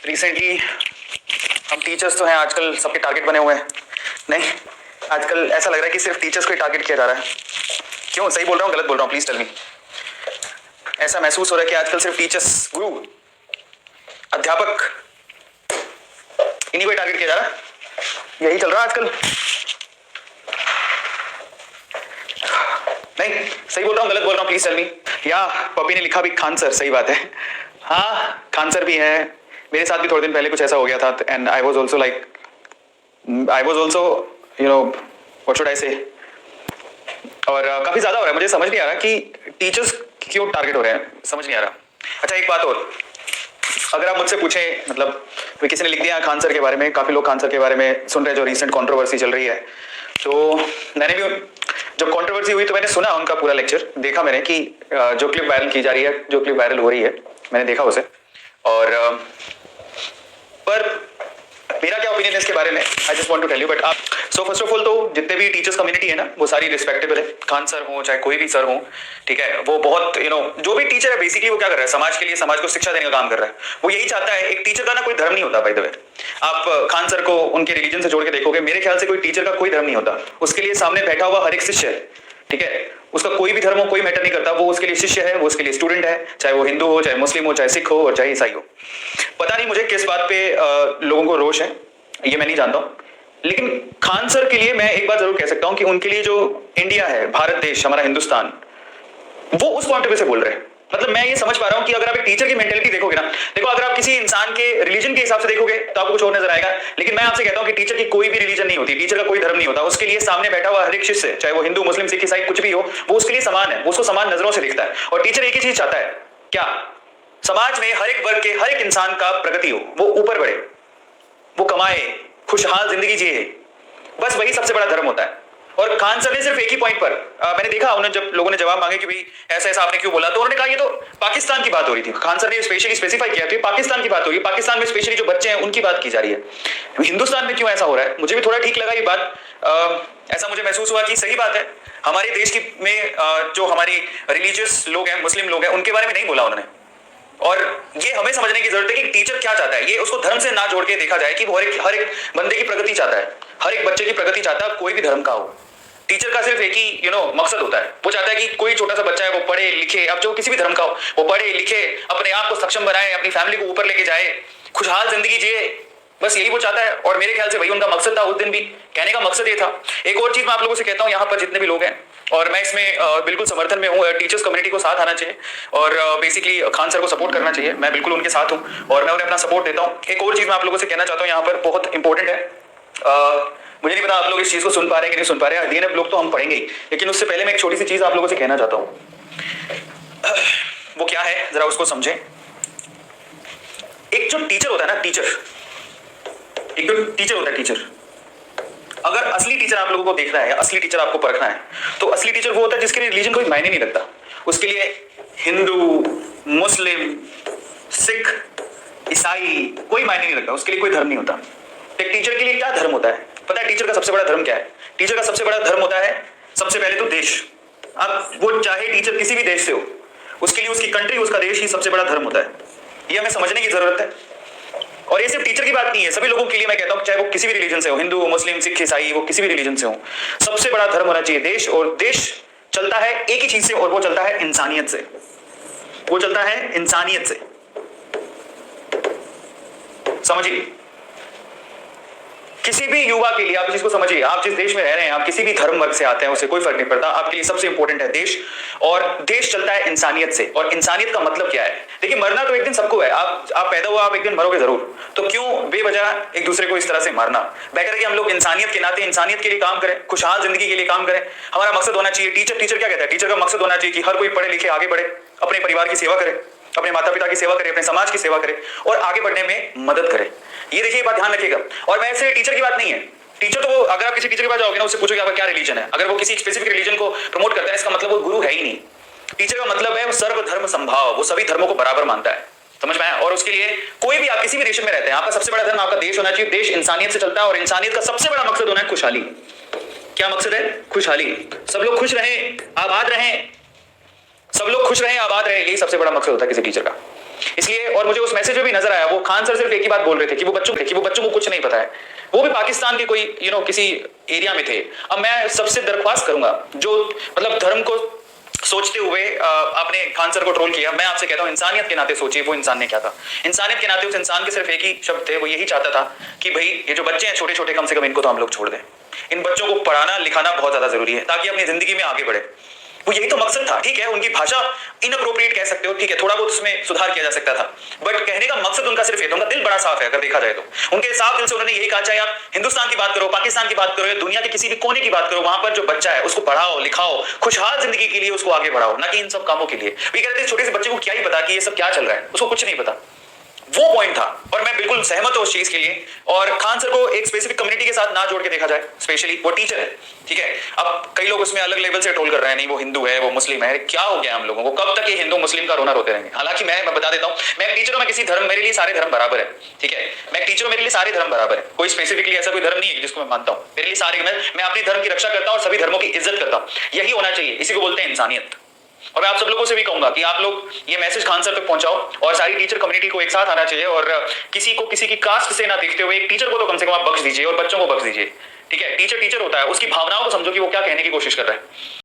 Recently हम teachers तो हैं आजकल सबके टारगेट बने हुए हैं। नहीं, आजकल ऐसा लग रहा है कि सिर्फ टीचर्स को ही टारगेट किया जा रहा है। क्यों, सही बोल रहा हूँ गलत बोल रहा हूँ, प्लीज टेल मी। ऐसा महसूस हो रहा है कि आजकल सिर्फ टीचर्स, गुरु, अध्यापक, इन्हीं को टारगेट किया जा रहा है। यही चल रहा है आजकल। नहीं, सही बोल रहा हूँ गलत बोल रहा हूँ, प्लीज टेल मी। या पपी ने लिखा भी खान सर, सही बात है। हाँ, खान सर भी है। मेरे साथ भी थोड़े दिन पहले कुछ ऐसा हो गया था and I was also you know what should I से। और काफी ज्यादा हो रहा है, मुझे समझ नहीं आ रहा कि टीचर्स क्यों टारगेट हो रहे हैं, समझ नहीं आ रहा। अच्छा, एक बात और, अगर आप मुझसे पूछें, मतलब किसी ने लिख दिया खान सर के बारे में, काफी लोग खान सर के बारे में सुन रहे हैं, जो रिसेंट कंट्रोवर्सी चल रही है, तो मैंने भी जब कंट्रोवर्सी हुई तो मैंने सुना उनका पूरा लेक्चर, देखा मैंने कि जो क्लिप वायरल की जा रही है, जो क्लिप वायरल हो रही है, मैंने देखा उसे। और पर मेरा क्या ओपिनियन है इसके बारे में, I just want to tell you. But आप सो फर्स्ट ऑफ ऑल तो जितने भी टीचर्स कम्युनिटी है ना, वो सारी रिस्पेक्टेबल है। खान सर हो चाहे कोई भी सर हो, ठीक है, वो बहुत जो भी टीचर है बेसिकली वो क्या कर रहा है, समाज के लिए, समाज को शिक्षा देने का काम कर रहा है। वो यही चाहता है। एक टीचर का ना कोई धर्म नहीं होता, बाय द वे। आप खान सर को उनके रिलीजन से जोड़ के देखोगे, मेरे ख्याल से कोई टीचर का कोई धर्म नहीं होता। उसके लिए सामने बैठा हुआ हर एक शिष्य है, ठीक है, उसका कोई भी धर्म हो, कोई मैटर नहीं करता। वो उसके लिए शिष्य है, वो उसके लिए स्टूडेंट है, चाहे वो हिंदू हो, चाहे मुस्लिम हो, चाहे सिख हो और चाहे ईसाई हो। पता नहीं मुझे किस बात पे लोगों को रोष है, ये मैं नहीं जानता हूं। लेकिन खान सर के लिए मैं एक बात जरूर कह सकता हूं कि उनके लिए जो इंडिया है, भारत देश, हमारा हिंदुस्तान, वो उस पॉइंट ऑफ व्यू से बोल रहे हैं। मतलब मैं ये समझ पा रहा हूं कि अगर आप एक टीचर की मेंटेलिटी देखोगे ना, देखो अगर आप किसी इंसान के रिलीजन के हिसाब से देखोगे तो आपको कुछ और नजर आएगा। लेकिन मैं आपसे कहता हूं कि टीचर की कोई भी रिलीजन नहीं होती, टीचर का कोई धर्म नहीं होता। उसके लिए सामने बैठा हुआ हर एक शिष्य, चाहे वो हिंदू, मुस्लिम, सिख, ईसाई कुछ भी हो, वो उसके लिए समान है, वो उसको समान नजरों से देखता है। और टीचर एक ही चीज चाहता है, क्या, समाज में हर एक वर्ग के हर एक इंसान का प्रगति हो, वो ऊपर बढ़े, वो कमाए, खुशहाल जिंदगी जिए, बस वही सबसे बड़ा धर्म होता है। और खान सर ने सिर्फ एक ही पॉइंट पर मैंने देखा, उन्हें जब लोगों ने जवाब मांगे कि भाई ऐसा ऐसा आपने क्यों बोला, तो उन्होंने कहा ये तो पाकिस्तान की बात हो रही थी। खान सर ने स्पेशली स्पेसिफाई किया कि पाकिस्तान की बात हो रही है, पाकिस्तान में स्पेशली जो बच्चे हैं उनकी बात की जा रही है। हिंदुस्तान में क्यों ऐसा हो रहा है? मुझे भी थोड़ा ठीक लगा ये बात। ऐसा मुझे महसूस हुआ कि सही बात है, हमारे देश की में जो हमारे रिलीजियस लोग हैं, मुस्लिम लोग हैं, उनके बारे में नहीं बोला उन्होंने। और ये हमें समझने की जरूरत है कि टीचर क्या चाहता है। ये उसको धर्म से ना जोड़ के देखा जाए कि वो हर एक बंदे की प्रगति चाहता है, हर एक बच्चे की प्रगति चाहता है, कोई भी धर्म का हो। टीचर का सिर्फ एक ही मकसद होता है, वो चाहता है कि कोई छोटा सा बच्चा है वो पढ़े लिखे, अब जो किसी भी धर्म का हो, वो पढ़े लिखे, अपने आप को सक्षम बनाए, अपनी फैमिली को ऊपर लेके जाए, खुशहाल जिंदगी जिए, बस यही वो चाहता है। और मेरे ख्याल से वही उनका मकसद था, उस दिन भी कहने का मकसद ये था। एक और चीज मैं आप लोगों से कहता हूँ, यहाँ पर जितने भी लोग हैं, और मैं इसमें बिल्कुल समर्थन में हूँ, टीचर्स कम्युनिटी को साथ आना चाहिए और बेसिकली खान सर को सपोर्ट करना चाहिए। मैं बिल्कुल उनके साथ हूँ और मैं उन्हें अपना सपोर्ट देता हूँ। एक और चीज मैं आप लोगों से कहना चाहता हूँ, यहाँ पर बहुत इंपॉर्टेंट है। मुझे नहीं पता आप लोग इस चीज को सुन पा रहे हैं कि नहीं सुन पा रहे हैं, डीएनएफ लोग तो हम पढ़ेंगे ही, लेकिन उससे पहले मैं एक छोटी सी चीज आप लोगों से कहना चाहता हूँ। वो क्या है, जरा उसको समझें। एक जो टीचर होता है ना, टीचर, एक जो टीचर होता है, टीचर, अगर असली टीचर आप लोगों को देखना है, असली टीचर आपको परखना है, तो असली टीचर वो होता है जिसके लिए रिलीजन कोई मायने नहीं रखता। उसके लिए हिंदू, मुस्लिम, सिख, ईसाई कोई मायने नहीं रखता, उसके लिए कोई धर्म नहीं होता। एक टीचर के लिए क्या धर्म होता है पता है? टीचर का सबसे बड़ा धर्म क्या है? टीचर का सबसे बड़ा धर्म होता है सबसे पहले तो देश। अब वो चाहे टीचर किसी भी देश से हो, उसके लिए उसकी कंट्री, उसका देश ही सबसे बड़ा धर्म होता है। ये हमें समझने की जरूरत है। और ये सिर्फ टीचर की बात नहीं है, सभी लोगों के लिए मैं कहता हूं, चाहे वो किसी भी रिलीजन से हो, हिंदू, मुस्लिम, सिख, ईसाई, वो किसी भी रिलीजन से हो, सबसे बड़ा धर्म होना चाहिए देश। और देश चलता है एक ही चीज से, और वो चलता है इंसानियत से। वो चलता है इंसानियत से, समझिए। किसी भी युवा के लिए आप इस चीज को समझिए, आप जिस देश में रह रहे हैं, आप किसी भी धर्म वर्ग से आते हैं, उसे कोई फर्क नहीं पड़ता, आपके लिए सबसे इंपॉर्टेंट है देश। और देश चलता है इंसानियत से। और इंसानियत का मतलब क्या है? देखिए, मरना तो एक दिन सबको है, आप पैदा हुआ, आप एक दिन मरोगे जरूर, तो क्यों बेवजह एक दूसरे को इस तरह से मारना? बेटर है कि हम लोग इंसानियत के नाते इंसानियत के लिए काम करें, खुशहाल जिंदगी के लिए काम करें। हमारा मकसद होना चाहिए, टीचर क्या कहता है? टीचर का मकसद होना चाहिए कि हर कोई पढ़े लिखे आगे बढ़े, अपने परिवार की सेवा करे, अपने माता पिता की सेवा करे, अपने समाज की सेवा करे और आगे बढ़ने में मदद करे। ये देखिए, बात ध्यान रखिएगा। और मैं ऐसे टीचर की बात नहीं है, टीचर तो वो, अगर आप किसी टीचर के पास जाओगे ना, उससे पूछोगे आपका क्या रिलीजन है, अगर वो किसी स्पेसिफिक रिलीजन को प्रमोट करता है, इसका मतलब वो गुरु है ही नहीं। टीचर का मतलब है वो सर्वधर्म संभाव, वो सभी धर्मों को बराबर मानता है, समझ में आया? और उसके लिए कोई भी, आप किसी भी देश में रहते हैं, आपका सबसे बड़ा धर्म आपका देश होना चाहिए। देश इंसानियत से चलता है और इंसानियत का सबसे बड़ा मकसद होना है खुशहाली। क्या मकसद है? खुशहाली। सब लोग खुश रहें, आबाद रहें, सब लोग खुश रहें, आबाद रहें, यही सबसे बड़ा मकसद होता है किसी टीचर का। इसलिए, और मुझे उस मैसेज में भी नजर आया वो खान सर सिर्फ एक ही बात बोल रहे थे कि वो बच्चों को कुछ नहीं पता है, वो भी पाकिस्तान के कोई किसी एरिया में थे। अब मैं सबसे दरख्वास्त करूंगा जो मतलब धर्म को सोचते हुए आपने खान सर को ट्रोल किया, मैं आपसे कहता हूं इंसानियत के नाते सोचिए वो इंसान ने क्या था। इंसानियत के नाते उस इंसान के सिर्फ एक ही शब्द थे, वो यही चाहता था कि भाई ये जो बच्चे हैं छोटे छोटे, कम से कम इनको तो हम लोग छोड़ दें। इन बच्चों को पढ़ाना लिखाना बहुत ज्यादा जरूरी है ताकि अपनी जिंदगी में आगे बढ़े। वो यही तो मकसद था। ठीक है, उनकी भाषा इनअप्रोप्रिएट कह सकते हो, ठीक है, थोड़ा बहुत उसमें सुधार किया जा सकता था, बट कहने का मकसद उनका सिर्फ ये था। उनका दिल बड़ा साफ है, अगर देखा जाए तो उनके साफ दिल से उन्होंने यही कहा, चाहे आप हिंदुस्तान की बात करो, पाकिस्तान की बात करो या दुनिया के किसी भी कोने की बात करो, वहां पर जो बच्चा है उसको पढ़ाओ लिखाओ, खुशहाल जिंदगी के लिए उसको आगे बढ़ाओ, ना कि इन सब कामों के लिए। वो कहते हैं छोटे से बच्चे को क्या ही पता कि ये सब क्या चल रहा है, उसको कुछ नहीं पता। वो पॉइंट था और मैं बिल्कुल सहमत हूं उस चीज के लिए। और खान सर को एक स्पेसिफिक कम्युनिटी के साथ ना जोड़ के देखा जाए, स्पेशली वो टीचर है, ठीक है। अब कई लोग उसमें अलग लेवल से ट्रोल कर रहे हैं, नहीं वो हिंदू है वो मुस्लिम है, क्या हो गया हम लोगों को, कब तक ये हिंदू मुस्लिम का रोना रोते रहेंगे। हालांकि मैं बता देता हूं, मैं एक टीचर हूं, मैं किसी धर्म, मेरे लिए सारे धर्म बराबर है, ठीक है। मैं एक टीचर हूं, मेरे लिए सारे धर्म बराबर है, कोई स्पेसिफिकली ऐसा कोई धर्म नहीं है जिसको मैं मानता हूं। मेरे लिए सारे, मैं अपने धर्म की रक्षा करता हूं और सभी धर्मों की इज्जत करता हूं, यही होना चाहिए, इसी को बोलते हैं इंसानियत। और मैं आप सब लोगों से भी कहूंगा कि आप लोग ये मैसेज खान सर तक पहुंचाओ और सारी टीचर कम्युनिटी को एक साथ आना चाहिए और किसी को किसी की कास्ट से ना देखते हुए एक टीचर को तो कम से कम आप बख्श दीजिए और बच्चों को बख्श दीजिए, ठीक है। टीचर टीचर होता है, उसकी भावनाओं को समझो कि वो क्या कहने की कोशिश कर रहा है।